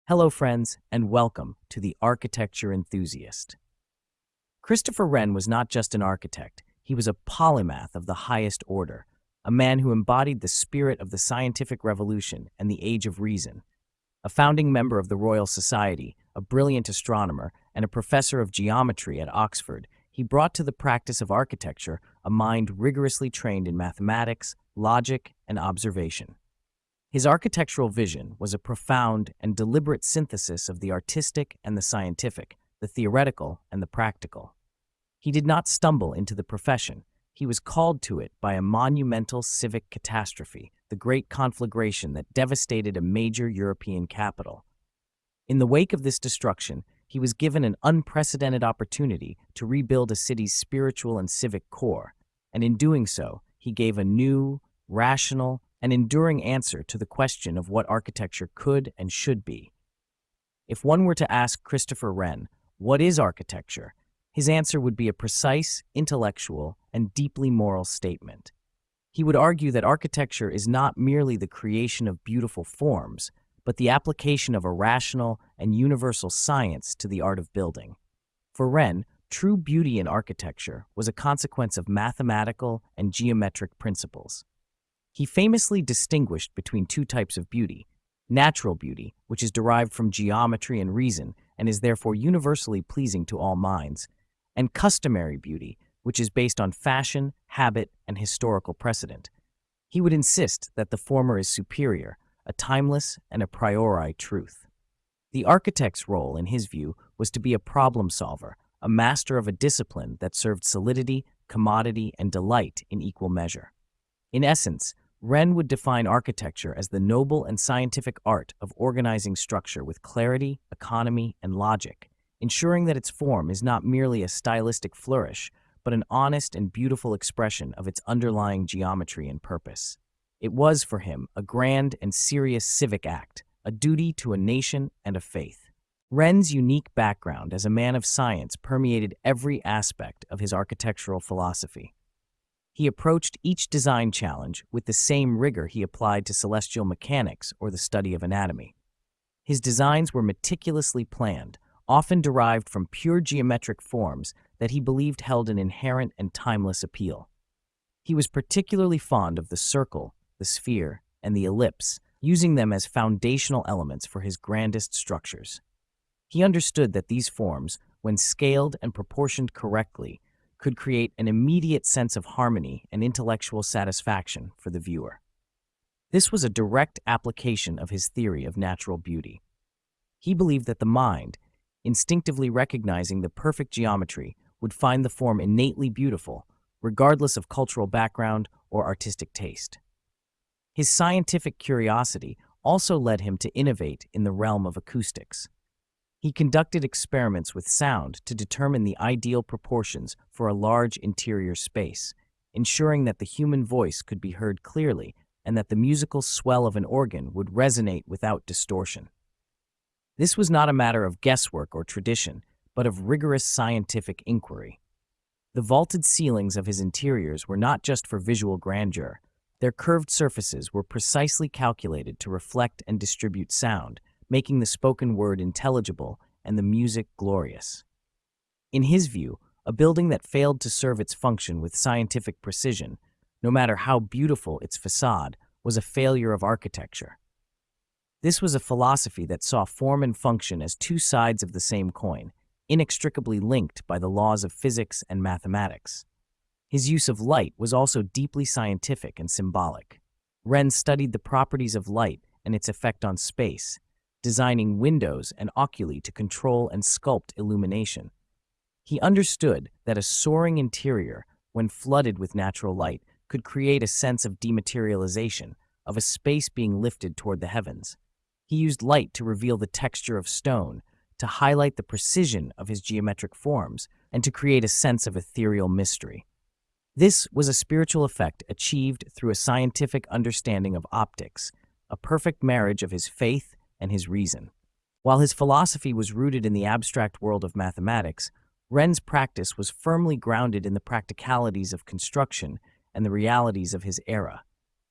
Hello, friends, and welcome to The Architecture Enthusiast. Christopher Wren was not just an architect, he was a polymath of the highest order, a man who embodied the spirit of the scientific revolution and the age of reason. A founding member of the Royal Society, a brilliant astronomer, and a professor of geometry at Oxford, he brought to the practice of architecture a mind rigorously trained in mathematics, logic, and observation. His architectural vision was a profound and deliberate synthesis of the artistic and the scientific, the theoretical and the practical. He did not stumble into the profession. He was called to it by a monumental civic catastrophe, the Great Conflagration that devastated a major European capital. In the wake of this destruction, he was given an unprecedented opportunity to rebuild a city's spiritual and civic core, and in doing so, he gave a new, rational, and enduring answer to the question of what architecture could and should be. If one were to ask Christopher Wren, what is architecture? His answer would be a precise, intellectual, and deeply moral statement. He would argue that architecture is not merely the creation of beautiful forms, but the application of a rational and universal science to the art of building. For Wren, true beauty in architecture was a consequence of mathematical and geometric principles. He famously distinguished between two types of beauty: natural beauty, which is derived from geometry and reason and is therefore universally pleasing to all minds, and customary beauty, which is based on fashion, habit, and historical precedent. He would insist that the former is superior, a timeless and a priori truth. The architect's role, in his view, was to be a problem solver, a master of a discipline that served solidity, commodity, and delight in equal measure. In essence, Wren would define architecture as the noble and scientific art of organizing structure with clarity, economy, and logic, ensuring that its form is not merely a stylistic flourish, but an honest and beautiful expression of its underlying geometry and purpose. It was, for him, a grand and serious civic act, a duty to a nation and a faith. Wren's unique background as a man of science permeated every aspect of his architectural philosophy. He approached each design challenge with the same rigor he applied to celestial mechanics or the study of anatomy. His designs were meticulously planned, often derived from pure geometric forms that he believed held an inherent and timeless appeal. He was particularly fond of the circle, the sphere, and the ellipse, using them as foundational elements for his grandest structures. He understood that these forms, when scaled and proportioned correctly, could create an immediate sense of harmony and intellectual satisfaction for the viewer. This was a direct application of his theory of natural beauty. He believed that the mind, instinctively recognizing the perfect geometry, would find the form innately beautiful, regardless of cultural background or artistic taste. His scientific curiosity also led him to innovate in the realm of acoustics. He conducted experiments with sound to determine the ideal proportions for a large interior space, ensuring that the human voice could be heard clearly and that the musical swell of an organ would resonate without distortion. This was not a matter of guesswork or tradition, but of rigorous scientific inquiry. The vaulted ceilings of his interiors were not just for visual grandeur. Their curved surfaces were precisely calculated to reflect and distribute sound, making the spoken word intelligible and the music glorious. In his view, a building that failed to serve its function with scientific precision, no matter how beautiful its facade, was a failure of architecture. This was a philosophy that saw form and function as two sides of the same coin, inextricably linked by the laws of physics and mathematics. His use of light was also deeply scientific and symbolic. Wren studied the properties of light and its effect on space, designing windows and oculi to control and sculpt illumination. He understood that a soaring interior, when flooded with natural light, could create a sense of dematerialization, of a space being lifted toward the heavens. He used light to reveal the texture of stone, to highlight the precision of his geometric forms, and to create a sense of ethereal mystery. This was a spiritual effect achieved through a scientific understanding of optics, a perfect marriage of his faith and his reason. While his philosophy was rooted in the abstract world of mathematics, Wren's practice was firmly grounded in the practicalities of construction and the realities of his era.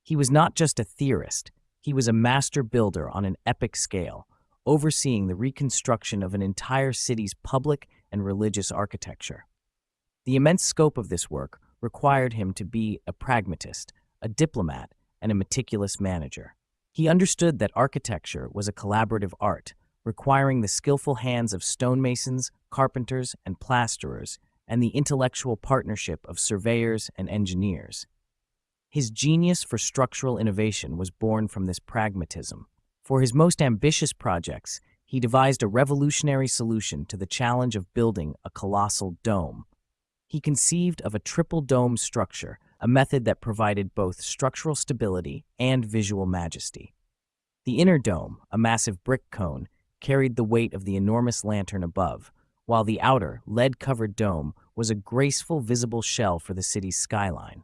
He was not just a theorist, he was a master builder on an epic scale, overseeing the reconstruction of an entire city's public and religious architecture. The immense scope of this work required him to be a pragmatist, a diplomat, and a meticulous manager. He understood that architecture was a collaborative art, requiring the skillful hands of stonemasons, carpenters, and plasterers, and the intellectual partnership of surveyors and engineers. His genius for structural innovation was born from this pragmatism. For his most ambitious projects, he devised a revolutionary solution to the challenge of building a colossal dome. He conceived of a triple dome structure, a method that provided both structural stability and visual majesty. The inner dome, a massive brick cone, carried the weight of the enormous lantern above, while the outer, lead-covered dome was a graceful visible shell for the city's skyline.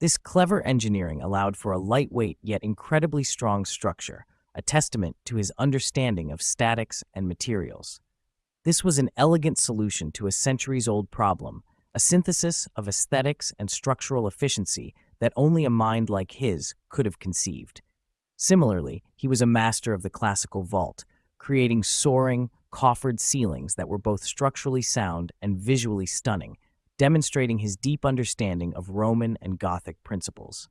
This clever engineering allowed for a lightweight yet incredibly strong structure, a testament to his understanding of statics and materials. This was an elegant solution to a centuries-old problem, a synthesis of aesthetics and structural efficiency that only a mind like his could have conceived. Similarly, he was a master of the classical vault, creating soaring, coffered ceilings that were both structurally sound and visually stunning, demonstrating his deep understanding of Roman and Gothic principles.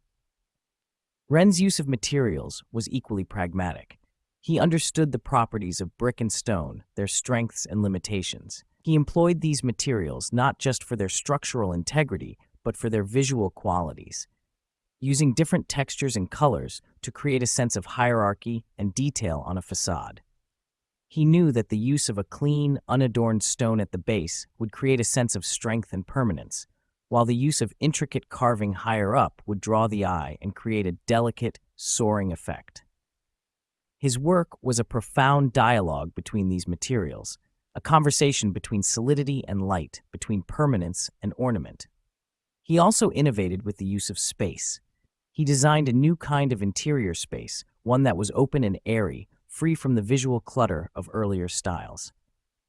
Wren's use of materials was equally pragmatic. He understood the properties of brick and stone, their strengths and limitations. He employed these materials not just for their structural integrity, but for their visual qualities, using different textures and colors to create a sense of hierarchy and detail on a facade. He knew that the use of a clean, unadorned stone at the base would create a sense of strength and permanence, while the use of intricate carving higher up would draw the eye and create a delicate, soaring effect. His work was a profound dialogue between these materials, a conversation between solidity and light, between permanence and ornament. He also innovated with the use of space. He designed a new kind of interior space, one that was open and airy, free from the visual clutter of earlier styles.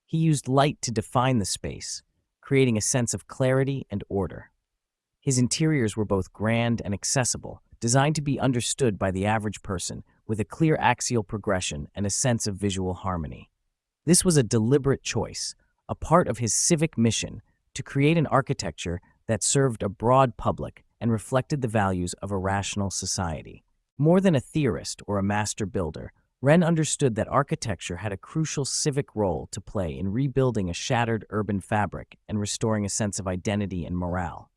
He used light to define the space, creating a sense of clarity and order. His interiors were both grand and accessible, designed to be understood by the average person, with a clear axial progression and a sense of visual harmony. This was a deliberate choice, a part of his civic mission to create an architecture that served a broad public and reflected the values of a rational society. More than a theorist or a master builder, Wren understood that architecture had a crucial civic role to play in rebuilding a shattered urban fabric and restoring a sense of identity and morale.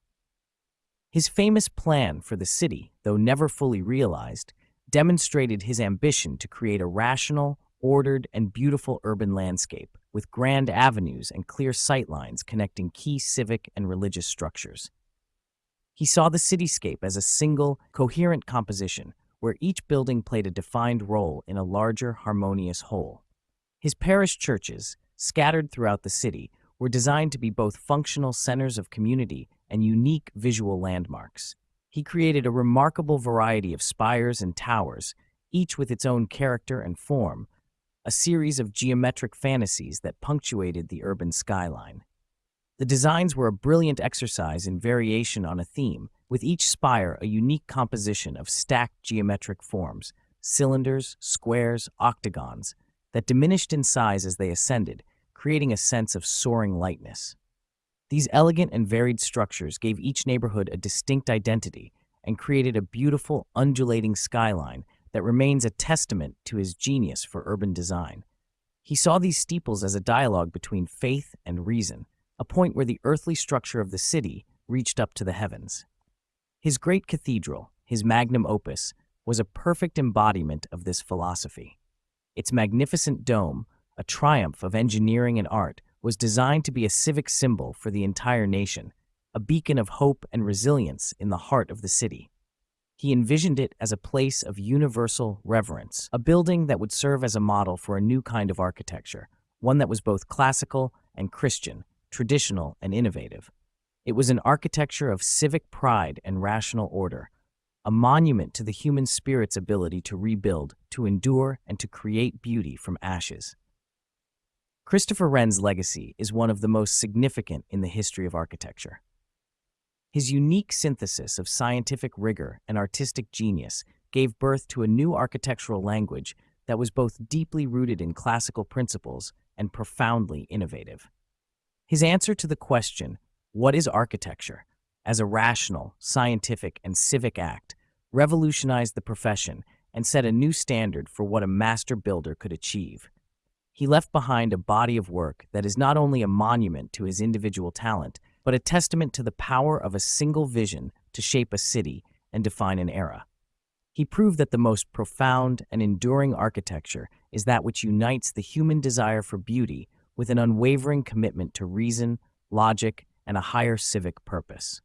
His famous plan for the city, though never fully realized, demonstrated his ambition to create a rational, ordered, and beautiful urban landscape, with grand avenues and clear sightlines connecting key civic and religious structures. He saw the cityscape as a single, coherent composition, where each building played a defined role in a larger, harmonious whole. His parish churches, scattered throughout the city, were designed to be both functional centers of community and unique visual landmarks. He created a remarkable variety of spires and towers, each with its own character and form, a series of geometric fantasies that punctuated the urban skyline. The designs were a brilliant exercise in variation on a theme, with each spire a unique composition of stacked geometric forms, cylinders, squares, octagons, that diminished in size as they ascended, creating a sense of soaring lightness. These elegant and varied structures gave each neighborhood a distinct identity and created a beautiful, undulating skyline that remains a testament to his genius for urban design. He saw these steeples as a dialogue between faith and reason, a point where the earthly structure of the city reached up to the heavens. His great cathedral, his magnum opus, was a perfect embodiment of this philosophy. Its magnificent dome, a triumph of engineering and art, was designed to be a civic symbol for the entire nation, a beacon of hope and resilience in the heart of the city. He envisioned it as a place of universal reverence, a building that would serve as a model for a new kind of architecture, one that was both classical and Christian, traditional and innovative. It was an architecture of civic pride and rational order, a monument to the human spirit's ability to rebuild, to endure, and to create beauty from ashes. Christopher Wren's legacy is one of the most significant in the history of architecture. His unique synthesis of scientific rigor and artistic genius gave birth to a new architectural language that was both deeply rooted in classical principles and profoundly innovative. His answer to the question, "What is architecture?" as a rational, scientific, and civic act, revolutionized the profession and set a new standard for what a master builder could achieve. He left behind a body of work that is not only a monument to his individual talent, but a testament to the power of a single vision to shape a city and define an era. He proved that the most profound and enduring architecture is that which unites the human desire for beauty with an unwavering commitment to reason, logic, and a higher civic purpose.